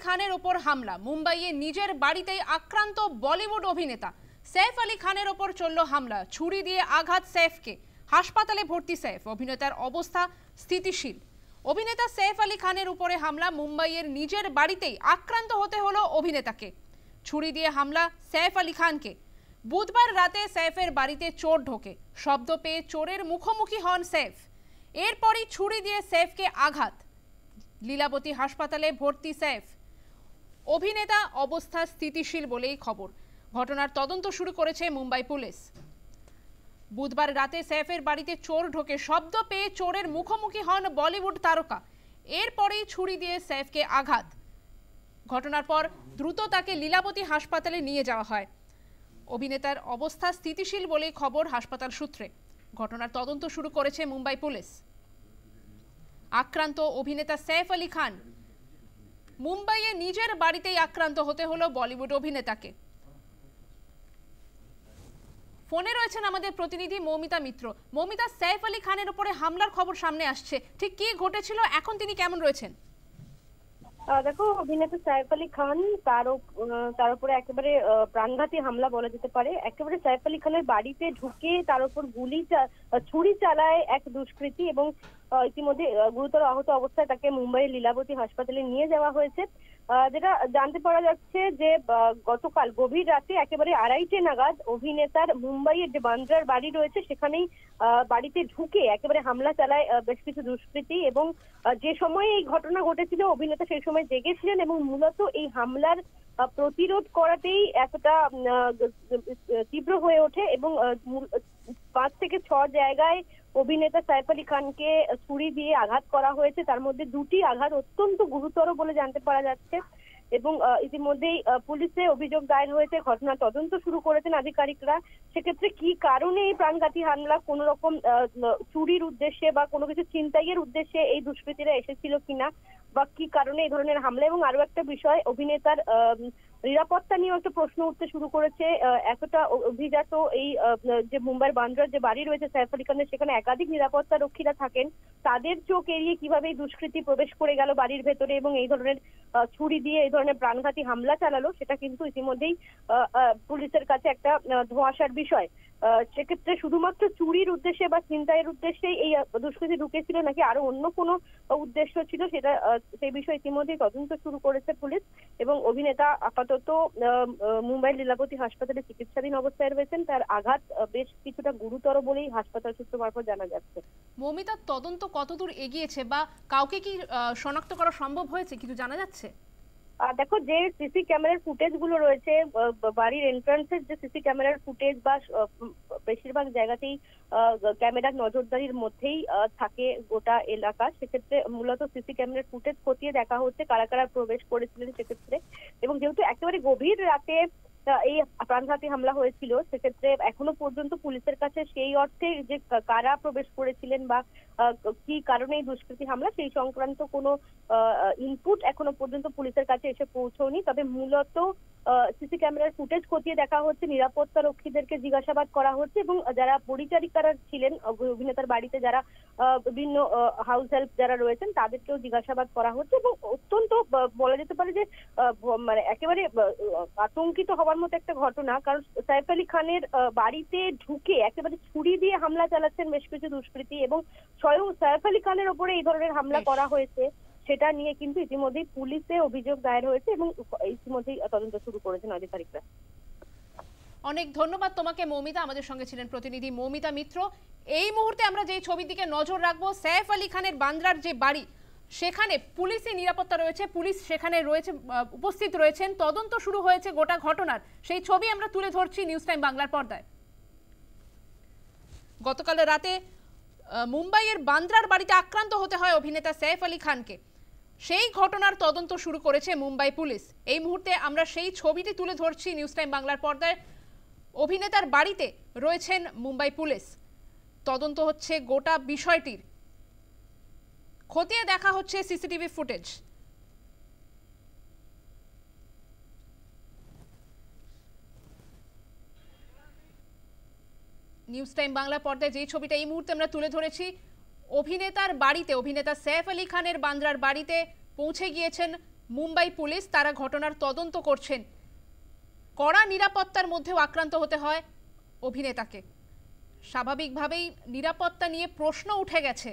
খানের ওপর হামলা। মুম্বাইয়ে নিজের বাড়িতেই আক্রান্ত বলিউড অভিনেতা সৈফ আলী খানের ওপর চলল হামলা। ছুরি দিয়ে আঘাত সৈফকে, হাসপাতালে ভর্তি সৈফ। অভিনেতার অবস্থা স্থিতিশীল। অভিনেতা সৈফ আলী খানের উপরে হামলা। মুম্বাইয়ের নিজের বাড়িতেই আক্রান্ত হতে হলো অভিনেতাকে। ছুরি দিয়ে হামলা সৈফ আলী খানকে। বুধবার রাতে সৈফের বাড়িতে চোর ঢোকে। শব্দ পেয়ে চোরের মুখোমুখি হন সৈফ। এরপরই ছুরি দিয়ে সৈফকে আঘাত। লীলাবতী হাসপাতালে ভর্তি সৈফ। অভিনেতা অবস্থা স্থিতিশীল বলেই খবর। ঘটনার তদন্ত শুরু করেছে মুম্বাই পুলিশ। বুধবার রাতে সৈফের বাড়িতে চোর ঢোকে। শব্দ পেয়ে চোরের মুখোমুখি হন বলিউড তারকা। এরপরেই ছুরি দিয়ে সৈফকে আঘাত। ঘটনার পর দ্রুত তাকে লীলাবতী হাসপাতালে নিয়ে যাওয়া হয়। অভিনেতার অবস্থা স্থিতিশীল বলেই খবর হাসপাতাল সূত্রে। ঘটনার তদন্ত শুরু করেছে মুম্বাই পুলিশ। আক্রান্ত অভিনেতা সৈফ আলী খান। মুম্বাইয়ে নিজের বাড়িতেই আক্রান্ত হতে হলো বলিউড অভিনেতাকে। ফোনে রয়েছেন আমাদের প্রতিনিধি মৌমিতা মিত্র। মৌমিতা, সৈফ আলী খানের উপরে হামলার খবর সামনে আসছে, ঠিক কি ঘটেছিল, এখন তিনি কেমন রয়েছেন? দেখো, অভিনেতা সৈফ আলী খান তার উপরে একেবারে প্রাণঘাতী হামলা বলা যেতে পারে। একেবারে সৈফ আলী খানের বাড়িতে ঢুকে তার উপর ছুরি চালায় এক দুষ্কৃতী এবং ইতিমধ্যে গুরুতর আহত অবস্থায় তাকে মুম্বাইয়ের লীলাবতী হাসপাতালে নিয়ে যাওয়া হয়েছে। যেটা জানতে পারা যাচ্ছে যে গতকাল গভীর রাতে একেবারে 2:30 নাগাদ অভিনেতার মুম্বাইয়ের যে বান্দ্রার বাড়ি রয়েছে সেখানেই বাড়িতে ঢুকে একেবারে হামলা চালায় বেশ কিছু দুষ্কৃতী। এবং যে সময় এই ঘটনা ঘটেছিল অভিনেতা সেই সময় জেগেছিলেন এবং মূলত এই হামলার প্রতিরোধ করাতেই এতটা তীব্র হয়ে ওঠে এবং 5 থেকে 6 জায়গায় অভিনেতা সৈফ আলী খানকে ছুরি দিয়ে আঘাত করা হয়েছে। তার মধ্যে 2টি আঘাত অত্যন্ত গুরুতর বলে জানতে পারা যাচ্ছে এবং ইতিমধ্যেই পুলিশে অভিযোগ দায়ের হয়েছে। ঘটনা তদন্ত শুরু করেছেন আধিকারিকরা। সেক্ষেত্রে কি কারণে এই প্রাণঘাতী হামলা, কোন রকম চুরির উদ্দেশ্যে বা কোনো কিছু ছিনতাইয়ের উদ্দেশ্যে এই দুষ্কৃতীরা এসেছিল কিনা বা কি কারণে এই ধরনের হামলা, এবং আরো একটা বিষয় অভিনেতার নিরাপত্তা নিয়েও একটা প্রশ্ন উঠতে শুরু করেছে। এতটা অভিজাত এই যে মুম্বাইয়ের বান্দ্রার যে বাড়ি রয়েছে সৈফ আলী খানের, সেখানে একাধিক নিরাপত্তা রক্ষীরা থাকেন। তাদের চোখ এড়িয়ে কিভাবে এই দুষ্কৃতী প্রবেশ করে গেল বাড়ির ভেতরে এবং এই ধরনের ছুরি দিয়ে এই ধরনের প্রাণঘাতী হামলা চালালো, সেটা কিন্তু ইতিমধ্যেই পুলিশের কাছে একটা ধোঁয়াশার বিষয়। সেক্ষেত্রে শুধুমাত্র চুরির উদ্দেশ্যে বা ছিনতাইয়ের উদ্দেশ্যেই এই দুষ্কৃতী ঢুকেছিল নাকি আরো অন্য কোনো উদ্দেশ্য ছিল, সেটা সেই বিষয়ে ইতিমধ্যেই তদন্ত শুরু করেছে পুলিশ। এবং অভিনেতা আপাতত মুম্বাইয়ের লীলাবতী হাসপাতালে চিকিৎসাধীন অবস্থায় রয়েছেন। তার আঘাত বেশ কিছুটা গুরুতর বলেই হাসপাতাল সূত্র মারফত জানা যাচ্ছে। মৌমিতার তদন্ত কতদূর এগিয়েছে বা কাউকে কি শনাক্ত করা সম্ভব হয়েছে, কিছু জানা যাচ্ছে? দেখো, যে সিসি ক্যামেরার ফুটেজ গুলো রয়েছে, বাড়ির এন্ট্রান্সের যে সিসি ক্যামেরার ফুটেজ বা বেশিরভাগ জায়গাতেই ক্যামেরার নজরদারির মধ্যেই থাকে গোটা এলাকা। সেক্ষেত্রে মূলত সিসি ক্যামেরার ফুটেজ খতিয়ে দেখা হচ্ছে কারা কারা প্রবেশ করেছিলেন সেক্ষেত্রে। এবং যেহেতু একেবারে গভীর রাতে এই প্রাণঘাতী হামলা হয়েছিল, সেক্ষেত্রে এখনো পর্যন্ত পুলিশের কাছে সেই অর্থে যে কারা প্রবেশ করেছিলেন বা কি কারণে এই দুষ্কৃতী হামলা সেই সংক্রান্ত কোনো ইনপুট এখনো পর্যন্ত পুলিশের কাছে এসে পৌঁছয়নি। তবে মূলত সিসি ক্যামেরার ফুটেজ খতিয়ে দেখা হচ্ছে, নিরাপত্তা রক্ষীদেরকে জিজ্ঞাসাবাদ করা হচ্ছে এবং যারা পরিচারিকারা ছিলেন অভিনেতার বাড়িতে, যারা বিভিন্ন হাউস হেল্প যারা রয়েছেন তাদেরকেও জিজ্ঞাসাবাদ করা হচ্ছে। এবং অত্যন্ত বলা যেতে পারে যে মানে একেবারে আতঙ্কিত হওয়ার মতো একটা ঘটনা, কারণ সৈফ আলী খানের বাড়িতে ঢুকে একেবারে ছুরি দিয়ে হামলা চালাচ্ছেন বেশ কিছু দুষ্কৃতী এবং স্বয়ং সৈফ আলী খানের ওপরে এই ধরনের হামলা করা হয়েছে, সেটা নিয়ে কিন্তু ইতিমধ্যেই পুলিশে অভিযোগ দায়ের হয়েছে এবং ইতিমধ্যেই তদন্ত শুরু করেছেন আধিকারিকরা। অনেক ধন্যবাদ তোমাকে মৌমিতা, আমাদের সঙ্গে ছিলেন প্রতিনিধি মৌমিতা মিত্র। এই মুহূর্তে আমরা যেই ছবির দিকে নজর রাখবো, সৈফ আলী খানের বান্দ্রার যে বাড়ি সেখানে পুলিশি নিরাপত্তা রয়েছে, পুলিশ সেখানে রয়েছে, উপস্থিত রয়েছেন, তদন্ত শুরু হয়েছে গোটা ঘটনার। সেই ছবি আমরা তুলে ধরছি নিউজ টাইম বাংলার পর্দায়। গতকাল রাতে মুম্বাইয়ের বান্দ্রার বাড়িতে আক্রান্ত হতে হয় অভিনেতা সৈফ আলী খানকে। সেই ঘটনার তদন্ত শুরু করেছে মুম্বাই পুলিশ। এই মুহূর্তে আমরা সেই ছবিটি তুলে ধরছি নিউজ টাইম বাংলার পর্দায়। অভিনেতার বাড়িতে রয়েছেন মুম্বাই পুলিশ, তদন্ত হচ্ছে গোটা বিষয়টির, খতিয়ে দেখা হচ্ছে CCTV footage. News time Bangla পর্দায় যে ছবিটা এই মুহূর্তে আমরা তুলে ধরেছি, অভিনেতার বাড়িতে, অভিনেতা সৈফ আলী খানের বান্দ্রার বাড়িতে পৌঁছে গিয়েছেন মুম্বাই পুলিশ, তারা ঘটনার তদন্ত করছেন। কড়া নিরাপত্তার মধ্যেও আক্রান্ত হতে হয় অভিনেতাকে। স্বাভাবিকভাবেই নিরাপত্তা নিয়ে প্রশ্ন উঠে গেছে।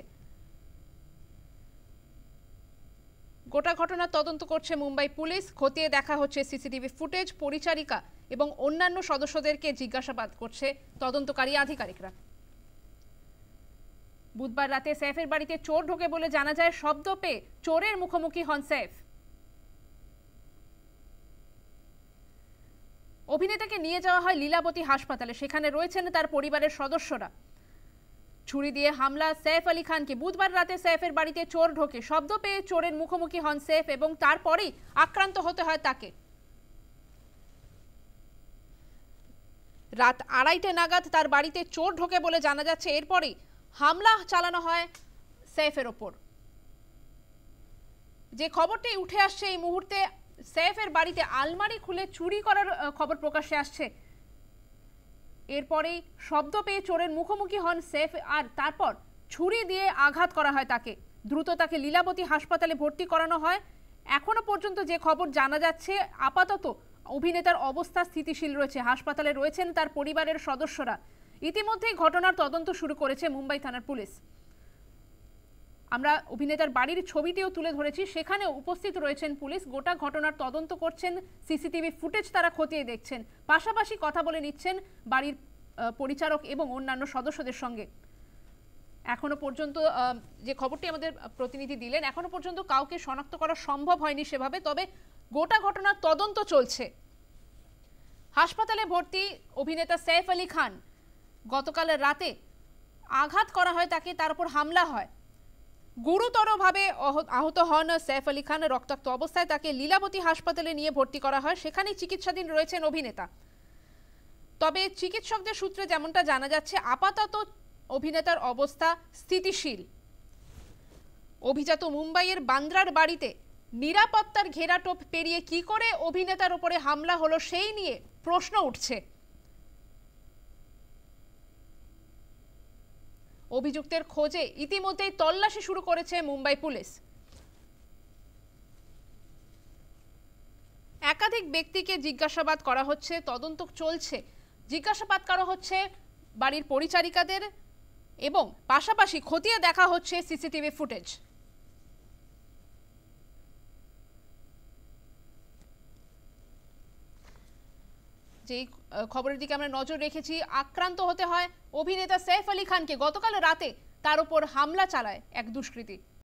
গোটা ঘটনার তদন্ত করছে মুম্বাই পুলিশ। খতিয়ে দেখা হচ্ছে সিসিটিভি ফুটেজ। পরিচারিকা এবং অন্যান্য সদস্যদেরকে জিজ্ঞাসাবাদ করছে তদন্তকারী আধিকারিকরা। বুধবার রাতে সৈফের বাড়িতে চোর ঢোকে বলে জানা যায়। শব্দ পেয়ে চোরের মুখোমুখি হন সৈফ। অভিনেতাকে নিয়ে যাওয়া হয় লীলাবতী হাসপাতালে। সেখানে রয়েছেন তার পরিবারের সদস্যরা। ছুরি দিয়ে হামলা সৈফ আলী খানকে। বুধবার রাতে সৈফের বাড়িতে চোর ঢোকে। শব্দ পেয়ে চোরের মুখোমুখি হন সৈফ এবং তারপরেই আক্রান্ত হতে হয় তাকে। রাত 2:30 নাগাদ তার বাড়িতে চোর ঢোকে বলে জানা যাচ্ছে। এরপরেই হামলা চালানো হয় সৈফের ওপর। যে খবরটি উঠে আসছে এই মুহূর্তে, সৈফের বাড়িতে আলমারি খুলে চুরি করার খবর প্রকাশ্যে আসছে। এরপরেই শব্দ পেয়ে চোরের মুখোমুখি হন সৈফ, আর তারপর ছুরি দিয়ে আঘাত করা হয় তাকে। দ্রুত তাকে লীলাবতী হাসপাতালে ভর্তি করানো হয়। এখনো পর্যন্ত যে খবর জানা যাচ্ছে, আপাতত অভিনেতার অবস্থা স্থিতিশীল রয়েছে। হাসপাতালে রয়েছেন তার পরিবারের সদস্যরা। ইতিমধ্যেই ঘটনার তদন্ত শুরু করেছে মুম্বাই থানার পুলিশ। আমরা অভিনেতার বাড়ির ছবিটিও তুলে ধরেছি, সেখানে উপস্থিত রয়েছেন পুলিশ। গোটা ঘটনার তদন্ত করছেন, সিসিটিভি ফুটেজ তারা খতিয়ে দেখছেন, পাশাপাশি কথা বলে নিচ্ছেন বাড়ির পরিচারক এবং অন্যান্য সদস্যদের সঙ্গে। এখনো পর্যন্ত যে খবরটি আমাদের প্রতিনিধি দিলেন, এখনো পর্যন্ত কাউকে শনাক্ত করা সম্ভব হয়নি সেভাবে, তবে গোটা ঘটনার তদন্ত চলছে। হাসপাতালে ভর্তি অভিনেতা সৈফ আলী খান। গতকাল রাতে আঘাত করা হয় তাকে, তার উপর হামলা হয়। গুরুতরভাবে আহত হন সৈফ আলী খান। রক্তাক্ত অবস্থায় তাকে লীলাবতী হাসপাতালে নিয়ে ভর্তি করা হয়। সেখানেই চিকিৎসাধীন রয়েছেন অভিনেতা। তবে চিকিৎসকদের সূত্রে যেমনটা জানা যাচ্ছে, আপাতত অভিনেতার অবস্থা স্থিতিশীল। অভিজাত মুম্বাইয়ের বান্দ্রার বাড়িতে নিরাপত্তার ঘেরাটোপ পেরিয়ে কি করে অভিনেতার উপরে হামলা হলো সেই নিয়ে প্রশ্ন উঠছে। অভিযুক্তের খোঁজে ইতিমধ্যেই তল্লাশি শুরু করেছে মুম্বাই পুলিশ। একাধিক ব্যক্তিকে জিজ্ঞাসাবাদ করা হচ্ছে, তদন্ত চলছে। জিজ্ঞাসাবাদ করা হচ্ছে বাড়ির পরিচারিকাদের এবং পাশাপাশি খতিয়ে দেখা হচ্ছে সিসিটিভি ফুটেজ। যেই খবরের দিকে আমরা নজর রেখেছি, আক্রান্ত হতে হয় অভিনেতা সৈফ আলী খানকে। গতকাল রাতে তার উপর হামলা চালায় এক দুষ্কৃতী।